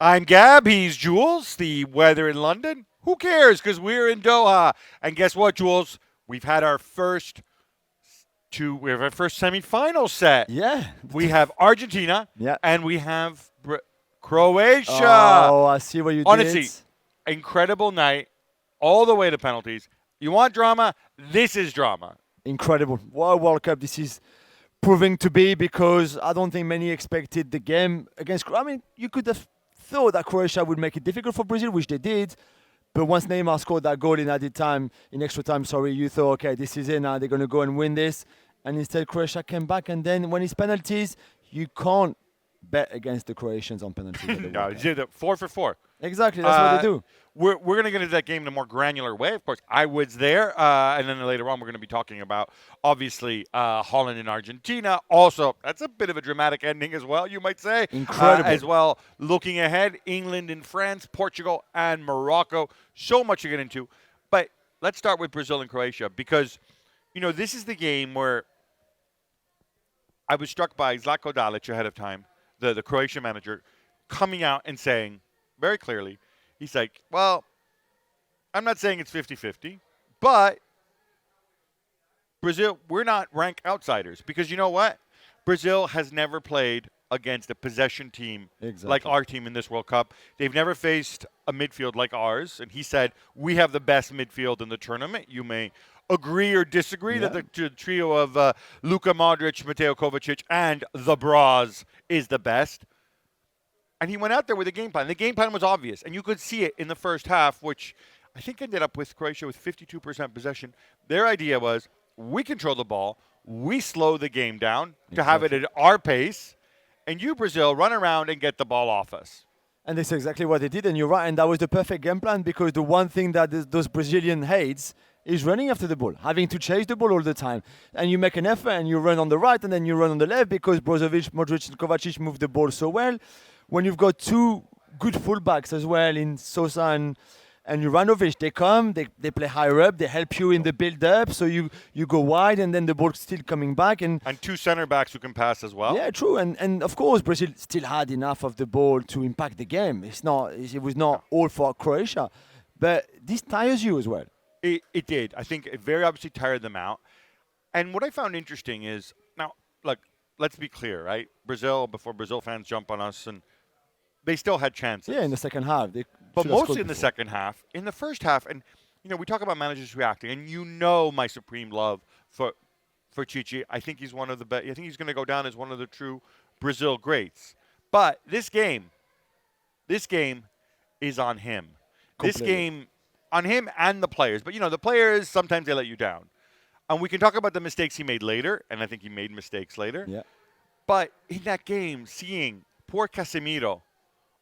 I'm Gab. He's Jules. The weather in London. Who cares? Because we're in Doha. And guess what, Jules? We've had our first we have our first semifinal set. Yeah. We have Argentina Yeah. and we have Croatia. Oh, I see what you did. Honestly, incredible night, all the way to penalties. You want drama? This is drama. Incredible. What a World Cup this is proving to be, because I don't think many expected the game against. I mean, you could have thought that Croatia would make it difficult for Brazil, which they did. But once Neymar scored that goal in added time, in extra time, sorry, you thought, okay, this is it now. They're going to go and win this. And instead, Croatia came back. And then when it's penalties, you can't bet against the Croatians on penalties. At the No, World you Cup. did it 4 for 4. Exactly, that's what they do. We're going to get into that game in a more granular way. Of course, I was there, and then later on, we're going to be talking about obviously Holland and Argentina. Also, that's a bit of a dramatic ending as well, you might say. Incredible. As well, looking ahead, England and France, Portugal and Morocco. So much to get into, but let's start with Brazil and Croatia, because this is the game where I was struck by Zlatko Dalic ahead of time, the Croatian manager, coming out and saying very clearly, he's like, well, I'm not saying it's 50-50, but Brazil, we're not rank outsiders, because you know what? Brazil has never played against a possession team like our team in this World Cup. They've never faced a midfield like ours, and he said, we have the best midfield in the tournament. You may agree or disagree that the trio of Luka Modric, Mateo Kovacic, and the Braz is the best. And he went out there with a game plan. The game plan was obvious, and you could see it in the first half, which I think ended up with Croatia with 52% possession. Their idea was, we control the ball, we slow the game down to have it at our pace, and you, Brazil, run around and get the ball off us. And that's exactly what they did, and you're right. And that was the perfect game plan, because the one thing that those Brazilian hates is running after the ball, having to chase the ball all the time. And you make an effort, and you run on the right, and then you run on the left, because Brozovic, Modric, and Kovacic move the ball so well. When you've got two good fullbacks as well in Sosa and Juranovic, they come, they play higher up, they help you in the build-up, so you go wide, and then the ball's still coming back. And two center backs who can pass as well. Yeah, true. And of course, Brazil still had enough of the ball to impact the game. It was not all for Croatia. But this tires you as well. It did. I think it very obviously tired them out. And what I found interesting is, now, look, let's be clear, right? Before Brazil fans jump on us, and they still had chances. Yeah, in the second half. But mostly in the second half. In the first half, and, we talk about managers reacting, and my supreme love for Tite. I think he's one of the best. I think he's going to go down as one of the true Brazil greats. But this game is on him. Completely. This game on him and the players. But, the players, sometimes they let you down. And we can talk about the mistakes he made later, and I think he made mistakes later. Yeah. But in that game, seeing poor Casemiro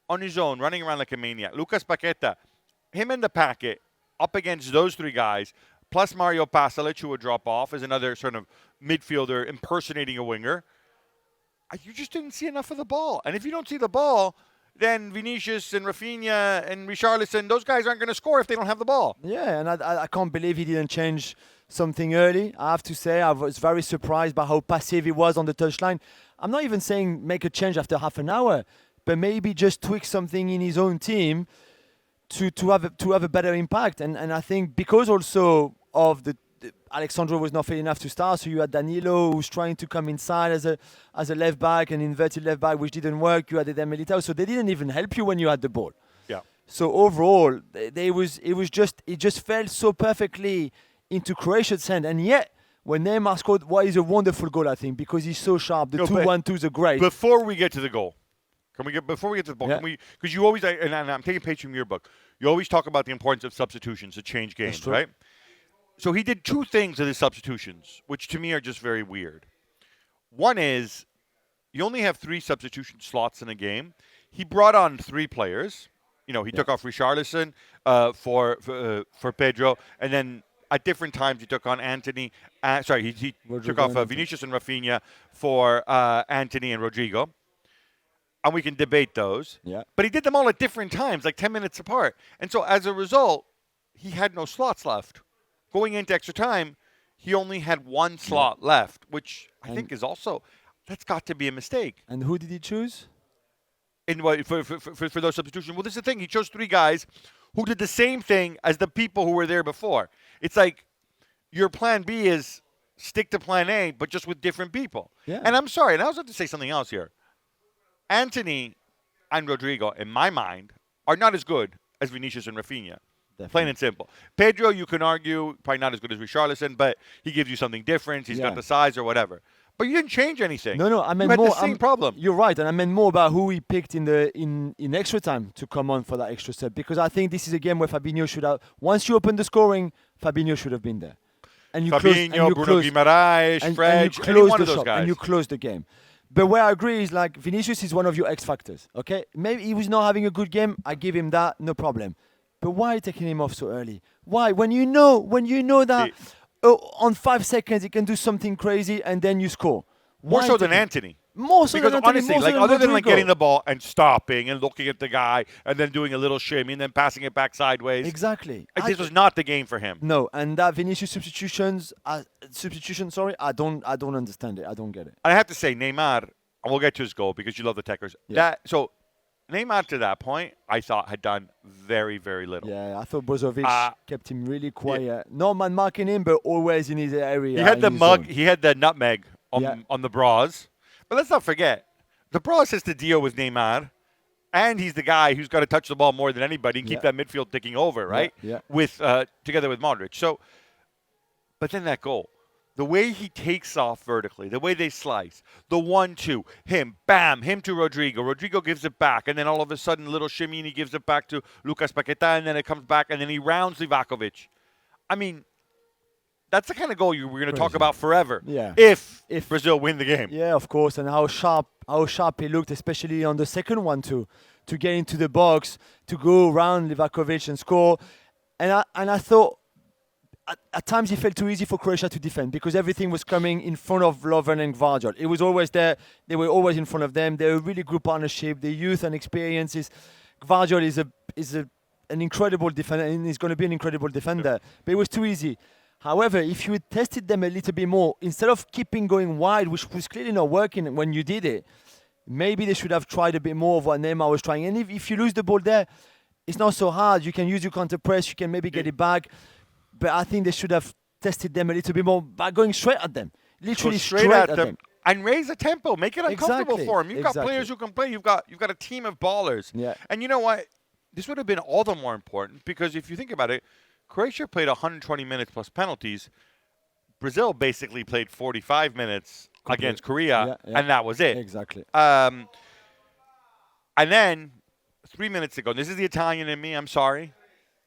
on his own, running around like a maniac, Lucas Paqueta, him in the packet, up against those three guys, plus Mario Pasalic, who would drop off as another sort of midfielder impersonating a winger, you just didn't see enough of the ball. And if you don't see the ball, then Vinicius and Rafinha and Richarlison, those guys aren't going to score if they don't have the ball. Yeah, and I can't believe he didn't change something early. I have to say, I was very surprised by how passive he was on the touchline. I'm not even saying make a change after half an hour, but maybe just tweak something in his own team to have a better impact. And I think because also of the Alexandro was not fit enough to start, so you had Danilo who's trying to come inside as a left back, an inverted left back, which didn't work. You had Eden Militao, so they didn't even help you when you had the ball. Yeah. So overall, it just fell so perfectly into Croatia's hand, and yet when Neymar scored, what is a wonderful goal, I think, because he's so sharp. The 2-1-2s are great. Before we get to the goal, before we get to the ball, Yeah. because you always, and I'm taking a page from your book, you always talk about the importance of substitutions to change games, right? So he did two things with his substitutions, which to me are just very weird. One is, you only have 3 substitution slots in a game. He brought on 3 players. He took off Richarlison for Pedro, and then at different times he took on Anthony. He took off Vinicius and Rafinha for Anthony and Rodrigo. And we can debate those. Yeah. But he did them all at different times, like 10 minutes apart. And so as a result, he had no slots left. Going into extra time, he only had 1 slot left, which I think is also, that's got to be a mistake. And who did he choose? for those substitutions. Well, this is the thing. He chose 3 guys who did the same thing as the people who were there before. It's like your plan B is stick to plan A, but just with different people. Yeah. And I'm sorry, and I also have to say something else here. Anthony and Rodrigo, in my mind, are not as good as Vinicius and Rafinha. Definitely. Plain and simple. Pedro, you can argue, probably not as good as Richarlison, but he gives you something different. He's got the size or whatever. But you didn't change anything. No, I meant you had more. the same problem. You're right, and I meant more about who he picked in extra time to come on for that extra step. Because I think this is a game where Fabinho should have. Once you open the scoring, Fabinho should have been there. And you Fabinho, Bruno Guimaraes, Fred, any one of those guys. And you close the game. But where I agree is like Vinicius is one of your X factors. Okay, maybe he was not having a good game. I give him that, no problem. But why are you taking him off so early? Why? When you know that on 5 seconds he can do something crazy and then you score. More so than Anthony. More so because than Anthony. Honestly, like other than like getting the ball and stopping and looking at the guy and then doing a little shimmy and then passing it back sideways. Exactly. This was not the game for him. No, and that Vinicius substitution, I don't understand it. I don't get it. I have to say, Neymar, and we'll get to his goal because you love the techers. Yeah. So Neymar to that point, I thought had done very, very little. Yeah, I thought Brozovic kept him really quiet. Yeah. No man marking him, but always in his area. He had the zone. He had the nutmeg on the bras. But let's not forget, the bras has to deal with Neymar, and he's the guy who's got to touch the ball more than anybody and keep that midfield ticking over, right? Yeah. With together with Modric. So, but then that goal. The way he takes off vertically, the way they slice, the 1-2, him, bam, him to Rodrigo. Rodrigo gives it back, and then all of a sudden, little shimmy, and he gives it back to Lucas Paqueta, and then it comes back, and then he rounds Livakovic. I mean, that's the kind of goal we're going to talk about forever. Yeah. If Brazil win the game. Yeah, of course, and how sharp he looked, especially on the second one to get into the box, to go around Livakovic and score. And I thought. At times it felt too easy for Croatia to defend because everything was coming in front of Lovren and Gvardiol. It was always there. They were always in front of them. They're a really good partnership. The youth and experiences. Gvardiol is an incredible defender and he's going to be an incredible defender. But it was too easy. However, if you had tested them a little bit more, instead of keeping going wide, which was clearly not working when you did it, maybe they should have tried a bit more of what Neymar was trying. And if you lose the ball there, it's not so hard. You can use your counter press. You can maybe get it back. But I think they should have tested them a little bit more by going straight at them. Literally straight at them. And raise the tempo. Make it uncomfortable for them. You've got players who can play. You've got a team of ballers. Yeah. And you know what? This would have been all the more important because if you think about it, Croatia played 120 minutes plus penalties. Brazil basically played 45 minutes against Korea, and that was it. Exactly. And then 3 minutes ago, this is the Italian in me, I'm sorry.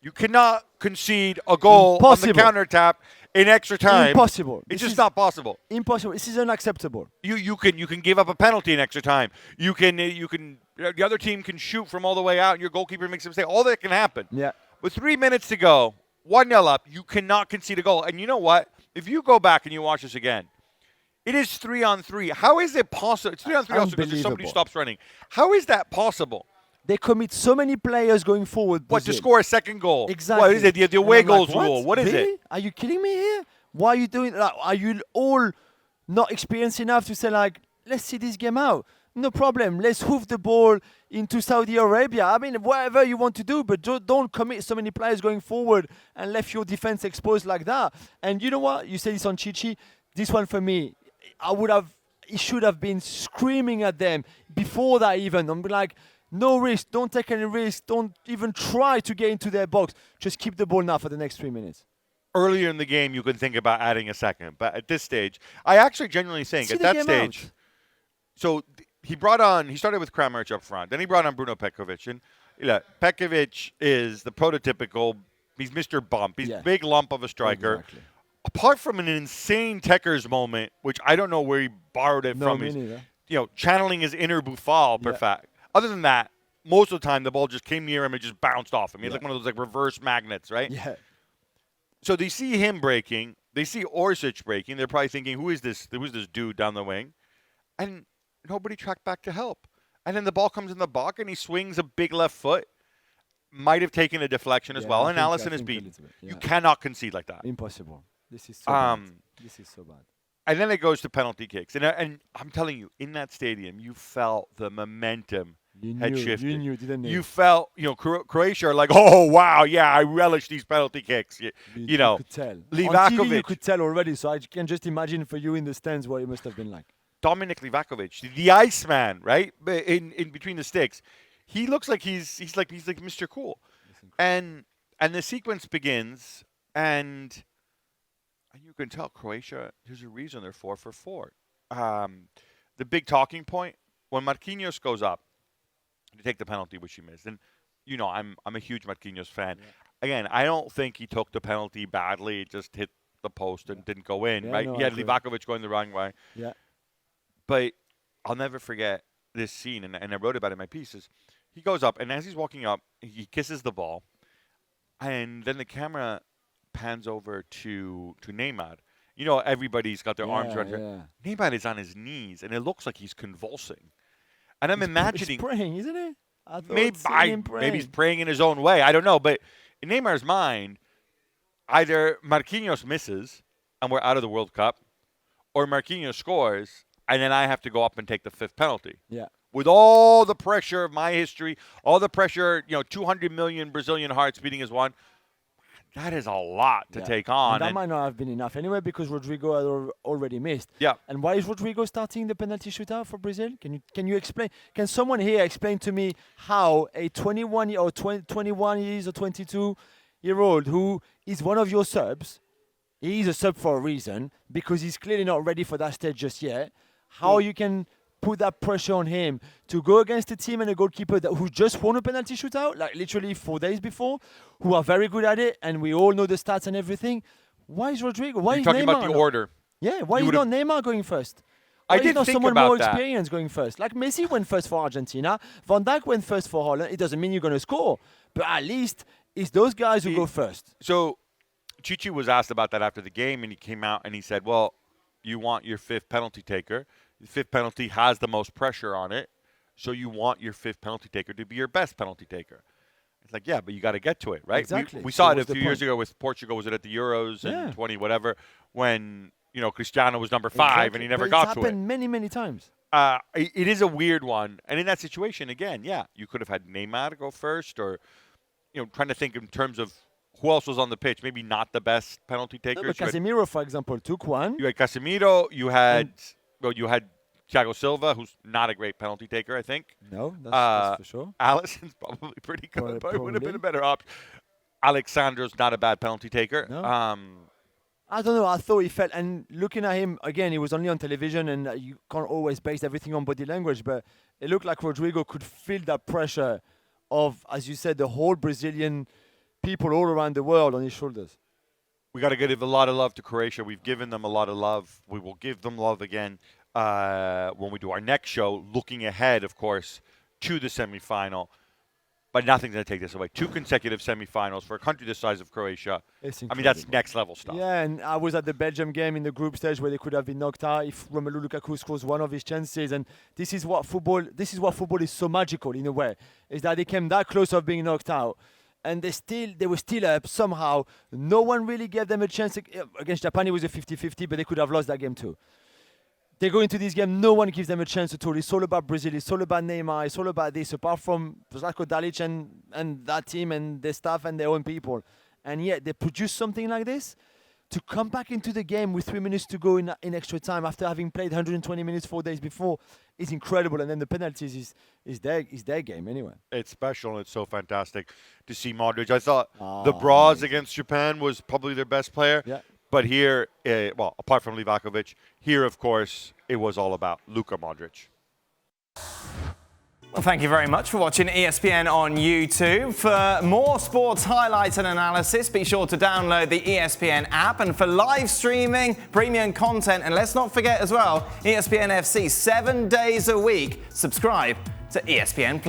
You cannot concede a goal on the counter-tap in extra time. Impossible. It's just not possible. Impossible. This is unacceptable. You can give up a penalty in extra time. You can the other team can shoot from all the way out and your goalkeeper makes a mistake. All that can happen. Yeah. With 3 minutes to go, 1-0 up, you cannot concede a goal. And you know what? If you go back and you watch this again, it is 3-on-3. How is it possible? It's 3-on-3 also because somebody stops running. How is that possible? They commit so many players going forward. What, to score a second goal? Exactly. What is it? The away goals rule. What is it? Are you kidding me here? Why are you doing that? Are you all not experienced enough to say, like, let's see this game out? No problem. Let's hoof the ball into Saudi Arabia. I mean, whatever you want to do, but don't commit so many players going forward and left your defense exposed like that. And you know what? You said this on Chichi. This one for me, he should have been screaming at them before that even. I'm like, no risk. Don't take any risk. Don't even try to get into their box. Just keep the ball now for the next 3 minutes. Earlier in the game, you could think about adding a second. But at this stage, I actually genuinely think at that stage, so he started with Kramaric up front. Then he brought on Bruno Petkovic. And Petkovic is the prototypical, he's Mr. Bump. He's a big lump of a striker. Exactly. Apart from an insane Techers moment, which I don't know where he borrowed it from. Channeling his inner Buffal, perfect. Other than that, most of the time the ball just came near him and just bounced off him. He's like one of those like reverse magnets, right? Yeah. So they see him breaking. They see Orsic breaking. They're probably thinking, who's this dude down the wing? And nobody tracked back to help. And then the ball comes in the box and he swings a big left foot. Might have taken a deflection as well. And Alisson is beaten. You cannot concede like that. Impossible. This is so bad. This is so bad. And then it goes to penalty kicks. And I'm telling you, in that stadium, you felt the momentum head shifted. You knew, didn't you? You felt, Croatia are like, oh, wow, yeah, I relish these penalty kicks. You know, could tell. Livakovic. On TV, you could tell already, so I can just imagine for you in the stands what it must have been like. Dominic Livakovic, the Iceman, right, in between the sticks. He looks like he's like Mr. Cool. And the sequence begins, and you can tell Croatia, there's a reason they're 4 for 4. The big talking point, when Marquinhos goes up to take the penalty, which he missed, and I'm a huge Marquinhos fan. Yeah. Again, I don't think he took the penalty badly. It just hit the post and didn't go in, right? No, he had Livakovic going the wrong way. Yeah. But I'll never forget this scene, and I wrote about it in my pieces. He goes up, and as he's walking up, he kisses the ball, and then the camera pans over to Neymar. Everybody's got their arms around here. Neymar is on his knees, and it looks like he's convulsing. And I'm imagining... He's praying, isn't he? Maybe he's praying in his own way. I don't know. But in Neymar's mind, either Marquinhos misses, and we're out of the World Cup, or Marquinhos scores, and then I have to go up and take the 5th penalty. Yeah. With all the pressure of my history, all the pressure, 200 million Brazilian hearts beating as one, that is a lot to take on. And that might not have been enough anyway because Rodrigo had already missed. Yeah. And why is Rodrigo starting the penalty shootout for Brazil? Can you explain? Can someone here explain to me how a 21 or 21 years or 22-year-old who is one of your subs, he's a sub for a reason because he's clearly not ready for that stage just yet. How you can put that pressure on him to go against a team and a goalkeeper who just won a penalty shootout, like literally 4 days before, who are very good at it, and we all know the stats and everything. Why is Rodrigo? Why is You're talking Neymar about the order. Yeah, why is not Neymar going first? Why I didn't not think someone about more that. experienced going first? Like Messi went first for Argentina, Van Dijk went first for Holland. It doesn't mean you're going to score, but at least it's those guys who go first. So Tite was asked about that after the game, and he came out and he said, well, you want your 5th penalty taker. The 5th penalty has the most pressure on it, so you want your 5th penalty taker to be your best penalty taker. It's like, yeah, but you got to get to it, right? Exactly. We saw it a few years ago with Portugal. Was it at the Euros and 20 whatever when Cristiano was number 5 and he never got to it. It's happened many, many times. It is a weird one, and in that situation, again, you could have had Neymar go first, or trying to think in terms of who else was on the pitch. Maybe not the best penalty takers. No, but Casemiro, for example, took one. You had Casemiro. You had Thiago Silva, who's not a great penalty taker, I think. No, that's for sure. Alisson's probably pretty good, but it would have been a better option. Alexandro's not a bad penalty taker. No. I don't know. I thought he felt, and looking at him, again, he was only on television, and you can't always base everything on body language, but it looked like Rodrigo could feel that pressure of, as you said, the whole Brazilian people all around the world on his shoulders. We got to give a lot of love to Croatia. We've given them a lot of love. We will give them love again when we do our next show, looking ahead, of course, to the semifinal. But nothing's going to take this away. 2 consecutive semifinals for a country the size of Croatia. I mean, that's next level stuff. Yeah, and I was at the Belgium game in the group stage where they could have been knocked out if Romelu Lukaku scores one of his chances. And this is what football is so magical in a way, is that they came that close of being knocked out. And they were still up somehow. No one really gave them a chance. Against Japan, it was a 50-50, but they could have lost that game too. They go into this game, no one gives them a chance at all. It's all about Brazil. It's all about Neymar. It's all about this, apart from Zlatko Dalic and that team and their staff and their own people. And yet they produce something like this. To come back into the game with 3 minutes to go in extra time after having played 120 minutes 4 days before is incredible. And then the penalties is their game anyway. It's special, and it's so fantastic to see Modric. I thought the Braz against Japan was probably their best player. Yeah. But here, apart from Livakovic, here, of course, it was all about Luka Modric. Well, thank you very much for watching ESPN on YouTube. For more sports highlights and analysis, be sure to download the ESPN app. And for live streaming, premium content, and let's not forget as well, ESPN FC 7 days a week. Subscribe to ESPN+.